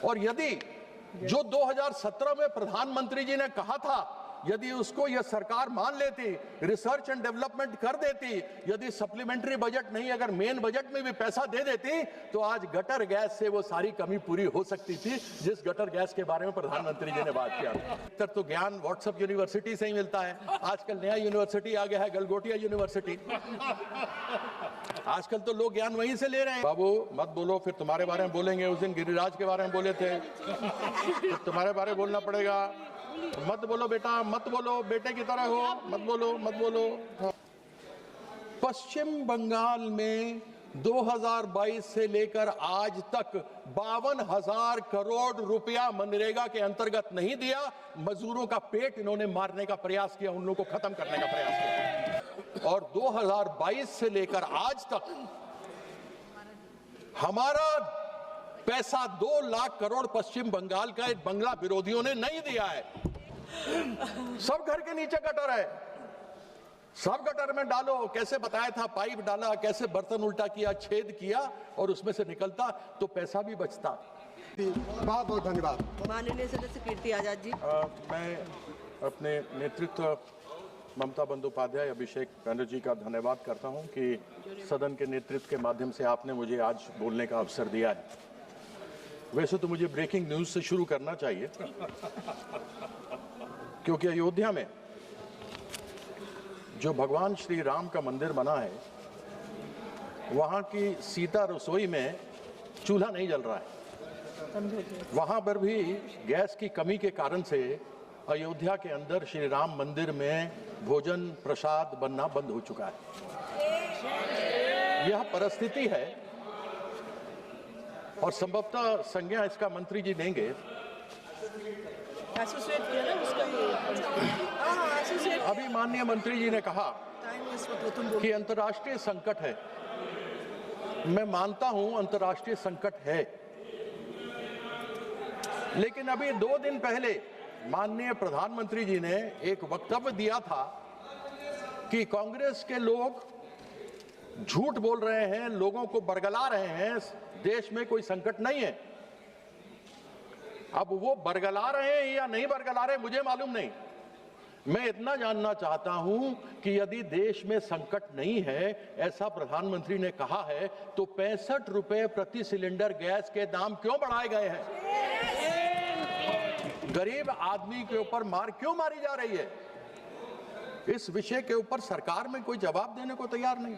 और यदि जो 2017 में प्रधानमंत्री जी ने कहा था, यदि उसको यह सरकार मान लेती, रिसर्च एंड डेवलपमेंट कर देती, यदि सप्लीमेंट्री बजट नहीं अगर मेन बजट में भी पैसा दे देती, तो आज गटर गैस से वो सारी कमी पूरी हो सकती थी जिस गटर गैस के बारे में प्रधानमंत्री जी ने बात किया। तो ज्ञान व्हाट्सएप यूनिवर्सिटी से ही मिलता है। आजकल नया यूनिवर्सिटी आ गया है, गलगोटिया यूनिवर्सिटी। आजकल तो लोग ज्ञान वहीं से ले रहे हैं। बाबू मत बोलो, फिर तुम्हारे बारे में बोलेंगे। उस दिन गिरिराज के बारे में बोले थे, फिर तुम्हारे बारे में बोलना पड़ेगा। मत बोलो बेटा, मत बोलो, बेटे की तरह हो, मत बोलो, मत बोलो। पश्चिम बंगाल में 2022 से लेकर आज तक 52,000 करोड़ रुपया मनरेगा के अंतर्गत नहीं दिया। मजदूरों का पेट इन्होंने मारने का प्रयास किया, उन लोगों को खत्म करने का प्रयास किया। और 2022 से लेकर आज तक हमारा पैसा 2 लाख करोड़ पश्चिम बंगाल का बंगला विरोधियों ने नहीं दिया है। सब घर के नीचे गटर है, सब गटर में डालो। कैसे बताया था, पाइप डाला, कैसे बर्तन उल्टा किया, छेद किया और उसमें से निकलता तो पैसा भी बचता। बहुत बहुत धन्यवाद। माननीय सदस्य कीर्ति आजाद जी। मैं अपने नेतृत्व ममता बंदोपाध्याय, अभिषेक बनर्जी का धन्यवाद करता हूं कि सदन के नेतृत्व के माध्यम से आपने मुझे आज बोलने का अवसर दिया है। वैसे तो मुझे ब्रेकिंग न्यूज से शुरू करना चाहिए, क्योंकि अयोध्या में जो भगवान श्री राम का मंदिर बना है, वहां की सीता रसोई में चूल्हा नहीं जल रहा है। वहां पर भी गैस की कमी के कारण से अयोध्या के अंदर श्री राम मंदिर में भोजन प्रसाद बनना बंद हो चुका है। यह परिस्थिति है और संभवतः संज्ञा इसका मंत्री जी देंगे। अभी माननीय मंत्री जी ने कहा कि अंतर्राष्ट्रीय संकट है। मैं मानता हूं अंतर्राष्ट्रीय संकट है, लेकिन अभी 2 दिन पहले माननीय प्रधानमंत्री जी ने एक वक्तव्य दिया था कि कांग्रेस के लोग झूठ बोल रहे हैं, लोगों को बरगला रहे हैं, देश में कोई संकट नहीं है। अब वो बरगला रहे हैं या नहीं बरगला रहे मुझे मालूम नहीं। मैं इतना जानना चाहता हूं कि यदि देश में संकट नहीं है, ऐसा प्रधानमंत्री ने कहा है, तो 65 रुपए प्रति सिलेंडर गैस के दाम क्यों बढ़ाए गए हैं? गरीब आदमी के ऊपर मार क्यों मारी जा रही है? इस विषय के ऊपर सरकार में कोई जवाब देने को तैयार नहीं।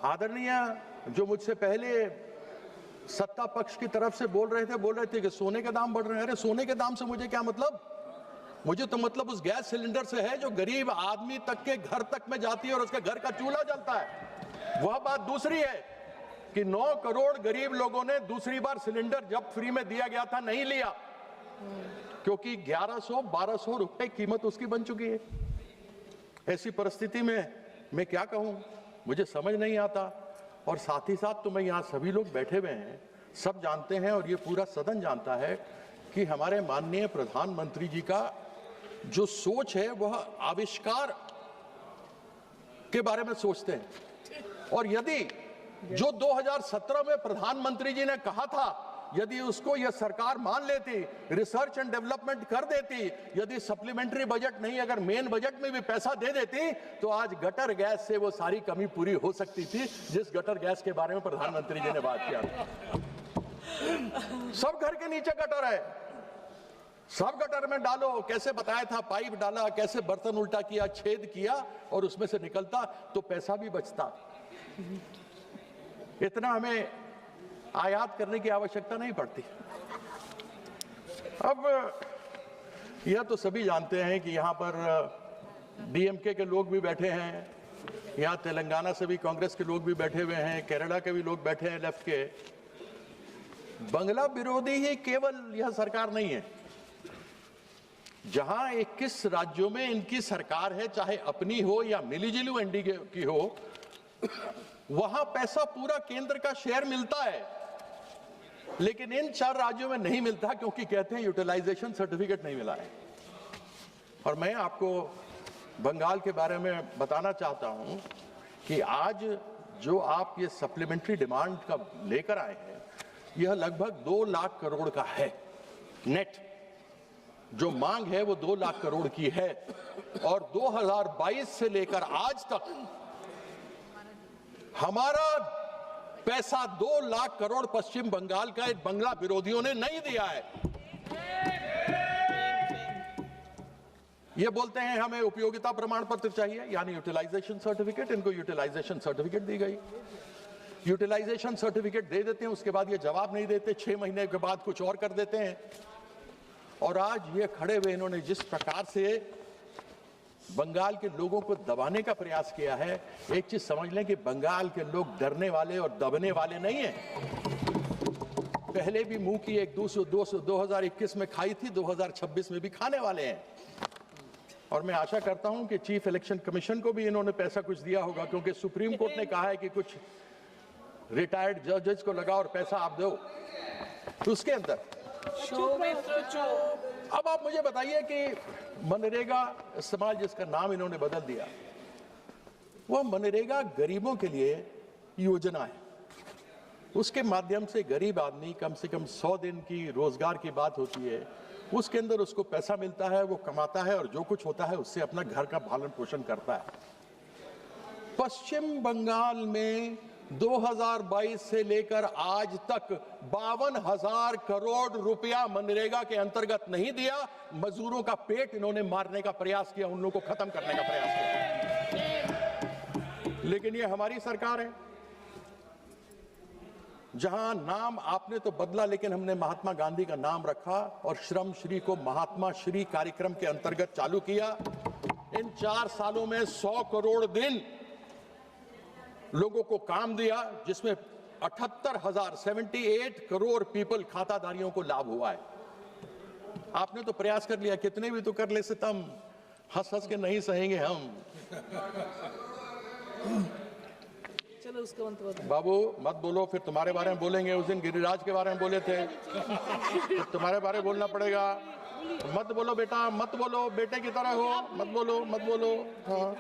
आदरणीय जो मुझसे पहले सत्ता पक्ष की तरफ से बोल रहे थे कि सोने के दाम बढ़ रहे हैं। अरे सोने के दाम से मुझे क्या मतलब? मुझे तो मतलब उस गैस सिलेंडर से है जो गरीब आदमी तक के घर तक में जाती है और उसके घर का चूल्हा जलता है। वह बात दूसरी है कि 9 करोड़ गरीब लोगों ने दूसरी बार सिलेंडर जब फ्री में दिया गया था नहीं लिया, क्योंकि 1100-1200 रुपए कीमत उसकी बन चुकी है। ऐसी परिस्थिति में मैं क्या कहूं, मुझे समझ नहीं आता। और साथ ही साथ तो मैं यहाँ सभी लोग बैठे हुए हैं, सब जानते हैं और ये पूरा सदन जानता है कि हमारे माननीय प्रधानमंत्री जी का जो सोच है वह आविष्कार के बारे में सोचते हैं। और यदि जो 2017 में प्रधानमंत्री जी ने कहा था, यदि उसको यह सरकार मान लेती, रिसर्च एंड डेवलपमेंट कर देती, यदि सप्लीमेंट्री बजट नहीं अगर मेन बजट में भी पैसा दे देती, तो आज गटर गैस से वो सारी कमी पूरी हो सकती थी जिस गटर गैस के बारे में प्रधानमंत्री जी ने बात किया। सब घर के नीचे गटर है, सब गटर में डालो। कैसे बताया था, पाइप डाला, कैसे बर्तन उल्टा किया, छेद किया और उसमें से निकलता तो पैसा भी बचता। इतना हमें आयात करने की आवश्यकता नहीं पड़ती। अब यह तो सभी जानते हैं कि यहाँ पर डीएमके के लोग भी बैठे हैं, यहाँ तेलंगाना से भी कांग्रेस के लोग भी बैठे हुए हैं, केरला के भी लोग बैठे हैं लेफ्ट के। बंगला विरोधी ही केवल यह सरकार नहीं है। जहां 21 राज्यों में इनकी सरकार है, चाहे अपनी हो या मिलीजुली एनडीए की हो, वहां पैसा पूरा केंद्र का शेयर मिलता है, लेकिन इन 4 राज्यों में नहीं मिलता क्योंकि कहते हैं यूटिलाइजेशन सर्टिफिकेट नहीं मिला है। और मैं आपको बंगाल के बारे में बताना चाहता हूं कि आज जो आप ये सप्लीमेंट्री डिमांड का लेकर आए हैं, यह लगभग 2 लाख करोड़ का है। नेट जो मांग है वो 2 लाख करोड़ की है और 2022 से लेकर आज तक हमारा पैसा 2 लाख करोड़ पश्चिम बंगाल का बंगला विरोधियों ने नहीं दिया है। ये बोलते हैं हमें उपयोगिता प्रमाण पत्र चाहिए, यानी यूटिलाइजेशन सर्टिफिकेट। इनको यूटिलाइजेशन सर्टिफिकेट दी गई, यूटिलाइजेशन सर्टिफिकेट दे देते हैं, उसके बाद ये जवाब नहीं देते, 6 महीने के बाद कुछ और कर देते हैं। और आज ये खड़े हुए इन्होंने जिस प्रकार से बंगाल के लोगों को दबाने का प्रयास किया है, एक चीज समझ लें कि बंगाल के लोग डरने वाले और दबने वाले नहीं हैं। पहले भी मुंह की एक 2021 में खाई थी, 2026 में भी खाने वाले हैं। और मैं आशा करता हूं कि चीफ इलेक्शन कमीशन को भी इन्होंने पैसा कुछ दिया होगा, क्योंकि सुप्रीम कोर्ट ने कहा है कि कुछ रिटायर्ड जजेस को लगाओ और पैसा आप दो। तो उसके अंदर अब आप मुझे बताइए कि मनरेगा इस्तेमाल, जिसका नाम इन्होंने बदल दिया, वह मनरेगा गरीबों के लिए योजना है। उसके माध्यम से गरीब आदमी कम से कम 100 दिन की रोजगार की बात होती है, उसके अंदर उसको पैसा मिलता है, वो कमाता है और जो कुछ होता है उससे अपना घर का पालन पोषण करता है। पश्चिम बंगाल में 2022 से लेकर आज तक 52,000 करोड़ रुपया मनरेगा के अंतर्गत नहीं दिया। मजदूरों का पेट इन्होंने मारने का प्रयास किया, उन लोगों को खत्म करने का प्रयास किया। लेकिन ये हमारी सरकार है, जहां नाम आपने तो बदला लेकिन हमने महात्मा गांधी का नाम रखा और श्रम श्री को महात्मा श्री कार्यक्रम के अंतर्गत चालू किया। इन 4 सालों में 100 करोड़ दिन लोगों को काम दिया, जिसमें 78 करोड़ पीपल खाताधारियों को लाभ हुआ है। आपने तो प्रयास कर लिया, कितने भी तो कर ले सितम, हंस हंस के नहीं सहेंगे हम। चलो उसका अंत बाबू मत बोलो, फिर तुम्हारे बारे में बोलेंगे। उस दिन गिरिराज के बारे में बोले थे, फिर तुम्हारे बारे में बोलना पड़ेगा। मत बोलो बेटा, मत बोलो, बेटे की तरह हो, मत बोलो, मत बोलो। हाँ,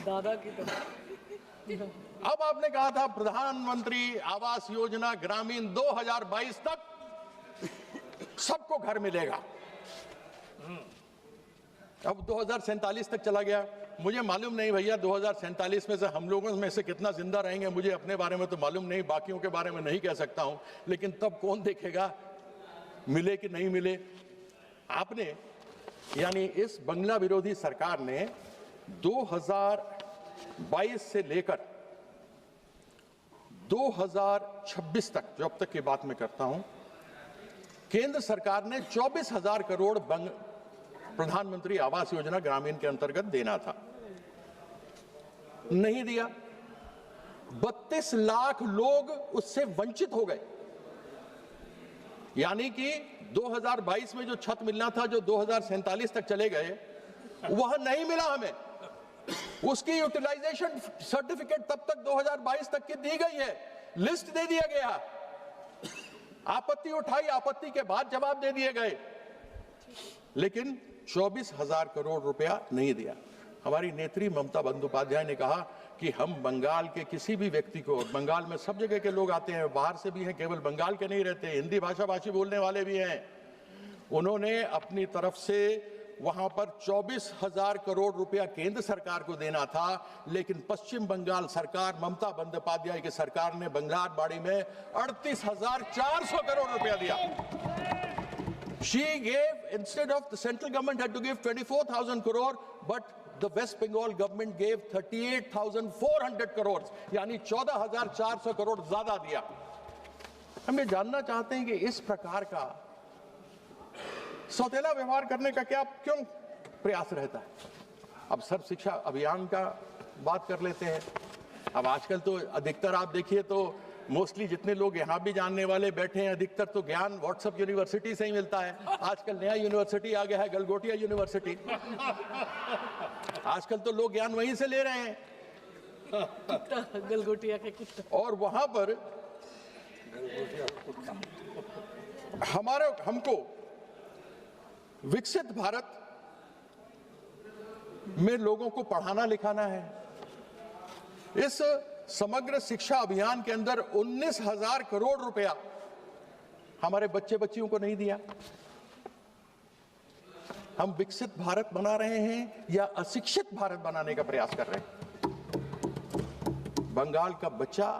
दादा की तरह। अब आपने कहा था प्रधानमंत्री आवास योजना ग्रामीण 2022 तक सबको घर मिलेगा। अब 2047 तक चला गया। मुझे मालूम नहीं भैया 2047 में से हम लोगों में से कितना जिंदा रहेंगे, मुझे अपने बारे में तो मालूम नहीं, बाकियों के बारे में नहीं कह सकता हूं। लेकिन तब कौन देखेगा मिले कि नहीं मिले। आपने यानी इस बंगला विरोधी सरकार ने 2022 से लेकर 2026 तक, जो अब तक की बात मैं करता हूं, केंद्र सरकार ने 24,000 करोड़ प्रधानमंत्री आवास योजना ग्रामीण के अंतर्गत देना था, नहीं दिया। 32 लाख लोग उससे वंचित हो गए। यानी कि 2022 में जो छत मिलना था, जो 2047 तक चले गए, वह नहीं मिला हमें। उसकी यूटिलाइजेशन सर्टिफिकेट तब तक 2022 तक की दी गई है, लिस्ट दे दिया गया, आपत्ति उठाई, आपत्ति के बाद जवाब दे दिए गए, लेकिन 24,000 करोड़ रुपया नहीं दिया। हमारी नेत्री ममता बंदोपाध्याय ने कहा कि हम बंगाल के किसी भी व्यक्ति को, बंगाल में सब जगह के लोग आते हैं, बाहर से भी हैं, केवल बंगाल के नहीं रहते, हिंदी भाषा भाषी बोलने वाले भी हैं। उन्होंने अपनी तरफ से वहां पर 24,000 करोड़ रुपया केंद्र सरकार को देना था, लेकिन पश्चिम बंगाल सरकार, ममता बंदोपाध्याय की सरकार ने बंगलारबाड़ी में 38,400 करोड़ रुपया दिया। She gave, instead of the central government had to give 24,000 crore, but the West Bengal government gave 38,400 crores, यानी 14,400 करोड़ ज्यादा दिया। हम ये जानना चाहते हैं कि इस प्रकार का सौतेला व्यवहार करने का क्यों प्रयास रहता है। अब सर्व शिक्षा अभियान का बात कर लेते हैं। अब आजकल तो अधिकतर आप देखिए तो मोस्टली जितने लोग यहाँ भी जानने वाले बैठे हैं, अधिकतर तो ज्ञान व्हाट्सएप यूनिवर्सिटी से ही मिलता है। आजकल नया यूनिवर्सिटी आ गया है, गलगोटिया यूनिवर्सिटी। आजकल तो लोग ज्ञान वहीं से ले रहे हैं। गलगोटिया के कुत्ता। और वहां पर हमको विकसित भारत में लोगों को पढ़ाना लिखाना है। इस समग्र शिक्षा अभियान के अंदर 19,000 करोड़ रुपया हमारे बच्चे बच्चियों को नहीं दिया। हम विकसित भारत बना रहे हैं या अशिक्षित भारत बनाने का प्रयास कर रहे हैं। बंगाल का बच्चा,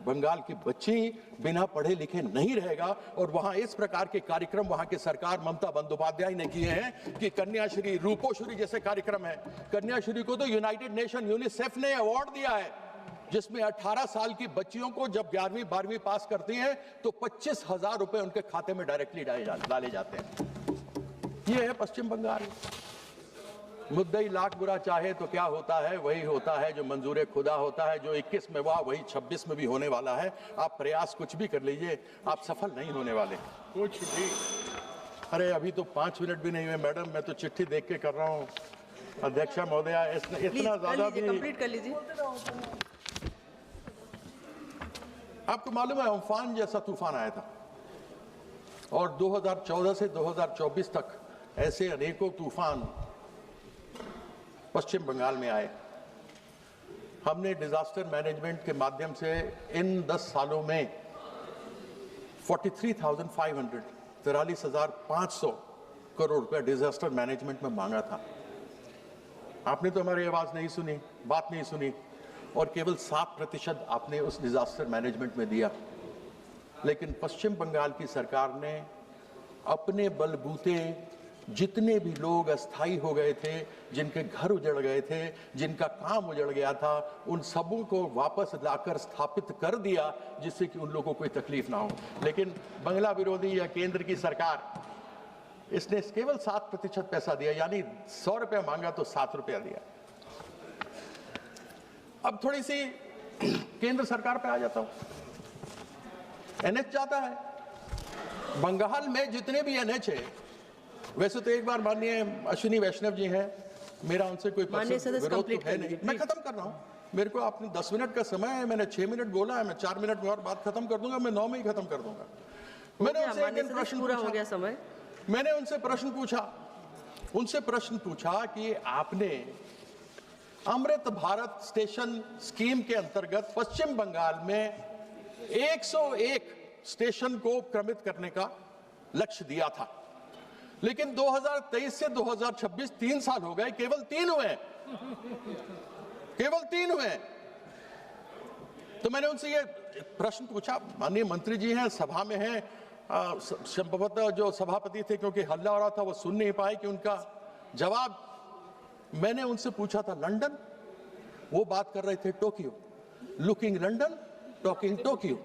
बंगाल की बच्ची बिना पढ़े लिखे नहीं रहेगा। और वहां इस प्रकार के कार्यक्रम वहां की सरकार ममता बंदोपाध्याय ने किए हैं कि कन्याश्री, रूपोश्री जैसे कार्यक्रम है। कन्याश्री को तो यूनाइटेड नेशन, यूनिसेफ ने अवार्ड दिया है, जिसमें 18 साल की बच्चियों को जब 11वीं 12वीं पास करती हैं तो 25,000 रुपए उनके खाते में डायरेक्टली डाले जाते हैं। ये है पश्चिम बंगाल। मुद्दई लाख बुरा चाहे तो क्या होता है, वही होता है जो मंजूर खुदा होता है। जो 21 में हुआ वही 26 में भी होने वाला है। आप प्रयास कुछ भी कर लीजिए, आप सफल नहीं होने वाले कुछ भी। अरे अभी तो 5 मिनट भी नहीं हुए मैडम, मैं तो चिट्ठी देख के कर रहा हूँ। अध्यक्षा महोदया, इतना ज्यादा भी कंप्लीट कर लीजिए। आपको मालूम है अम्फान जैसा तूफान आया था और 2014 से 2024 तक ऐसे अनेकों तूफान पश्चिम बंगाल में आए। हमने डिजास्टर मैनेजमेंट के माध्यम से इन 10 सालों में 43,500 करोड़ रुपया डिजास्टर मैनेजमेंट में मांगा था। आपने तो हमारी आवाज नहीं सुनी, बात नहीं सुनी, और केवल 7% आपने उस डिजास्टर मैनेजमेंट में दिया। लेकिन पश्चिम बंगाल की सरकार ने अपने बलबूते जितने भी लोग अस्थायी हो गए थे, जिनके घर उजड़ गए थे, जिनका काम उजड़ गया था, उन सबों को वापस लाकर स्थापित कर दिया, जिससे कि उन लोगों को कोई तकलीफ ना हो। लेकिन बंगला विरोधी या केंद्र की सरकार, इसने केवल 7% पैसा दिया, यानी 100 रुपया मांगा तो 7 रुपया दिया। अब थोड़ी सी केंद्र सरकार पे आ जाता हूं। एनएच जाता है बंगाल में, जितने भी एनएच है, वैसे तो एक बार माननीय अश्विनी वैष्णव जी हैं, मेरा उनसे कोई विरोध तो है नहीं। मैं खत्म कर रहा हूं, मेरे को आपने 10 मिनट का समय है, मैंने 6 मिनट बोला है, मैं 4 मिनट में और बात खत्म कर दूंगा, मैं 9 में ही खत्म कर दूंगा। मैंने उनसे एक दिन प्रश्न पूछा, हो गया समय। मैंने उनसे प्रश्न पूछा कि आपने अमृत भारत स्टेशन स्कीम के अंतर्गत पश्चिम बंगाल में 101 स्टेशन को क्रमित करने का लक्ष्य दिया था, लेकिन 2023 से 2026 3 साल हो गए, केवल 3 हुए। तो मैंने उनसे ये प्रश्न पूछा, माननीय मंत्री जी हैं, सभा में हैं, संभवतः जो सभापति थे, क्योंकि हल्ला हो रहा था, वो सुन नहीं पाए कि उनका जवाब। मैंने उनसे पूछा था लंदन, वो बात कर रहे थे Tokyo. Looking London, talking Tokyo.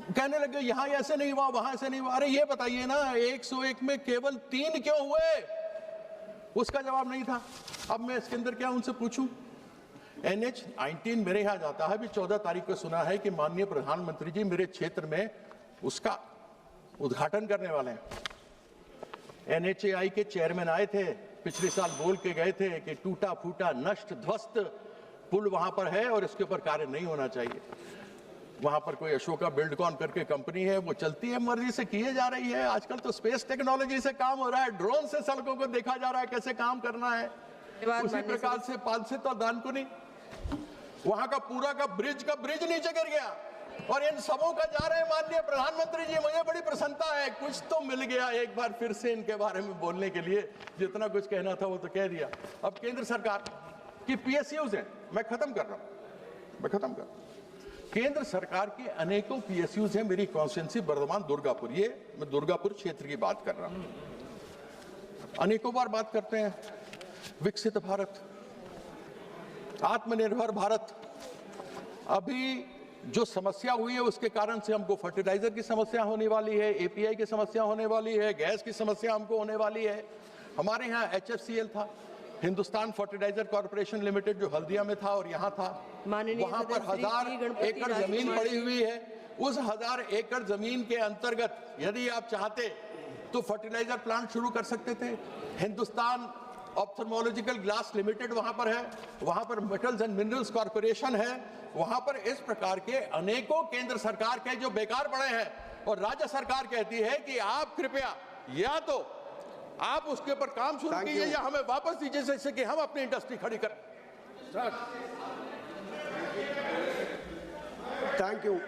कहने लगे यहां ऐसे नहीं हुआ, वहां ऐसे नहीं हुआ। अरे ये बताइए ना, 101 में केवल 3 क्यों हुए? उसका जवाब नहीं था। अब मैं इसके अंदर क्या उनसे पूछूं? NH-19 मेरे यहां जाता है, अभी 14 तारीख को सुना है कि माननीय प्रधानमंत्री जी मेरे क्षेत्र में उसका उद्घाटन करने वाले हैं। NHAI के चेयरमैन आए थे, पिछले साल बोल के गए थे कि टूटा फूटा नष्ट ध्वस्त पुल वहां पर है और इसके ऊपर कार्य नहीं होना चाहिए। वहां पर कोई अशोका बिल्डकॉन करके कंपनी है, वो चलती है, मर्जी से किए जा रही है। आजकल तो स्पेस टेक्नोलॉजी से काम हो रहा है, ड्रोन से सड़कों को देखा जा रहा है कैसे काम करना है। उसी प्रकार से पालसे तो दानकुनी, वहां का पूरा का ब्रिज नीचे गिर गया और इन सबों का जा रहे हैं माननीय प्रधानमंत्री जी। मुझे बड़ी प्रसन्नता है, कुछ तो मिल गया एक बार फिर से इनके बारे में बोलने के लिए। जितना कुछ कहना था वो तो कह दिया। अब केंद्र सरकार की PSUs हैं, मैं खत्म कर रहा हूं। केंद्र सरकार के अनेकों PSUs हैं। मेरी कॉन्स्टिट्यूंसी बर्धमान दुर्गापुर, ये मैं दुर्गापुर क्षेत्र की बात कर रहा हूं। अनेकों बार बात करते हैं विकसित भारत, आत्मनिर्भर भारत। अभी जो समस्या हुई है उसके कारण से हमको फर्टिलाइजर की समस्या होने वाली है, API की समस्या होने वाली है, गैस की समस्या हमको होने वाली है। हमारे यहाँ HFCL था, हिंदुस्तान फर्टिलाइजर कॉर्पोरेशन लिमिटेड, जो हल्दिया में था और यहाँ था। वहां पर 1000 एकड़ जमीन पड़ी हुई है। उस 1000 एकड़ जमीन के अंतर्गत यदि आप चाहते तो फर्टिलाइजर प्लांट शुरू कर सकते थे। हिंदुस्तान ऑप्थेल्मोलॉजिकल ग्लास लिमिटेड वहां पर है, वहां पर मेटल्स एंड मिनरल्स कॉर्पोरेशन है। वहां पर इस प्रकार के अनेकों केंद्र सरकार के जो बेकार पड़े हैं, और राज्य सरकार कहती है कि आप कृपया या तो आप उसके ऊपर काम शुरू कीजिए या हमें वापस दीजिए, जैसे कि हम अपनी इंडस्ट्री खड़ी करें। Thank you.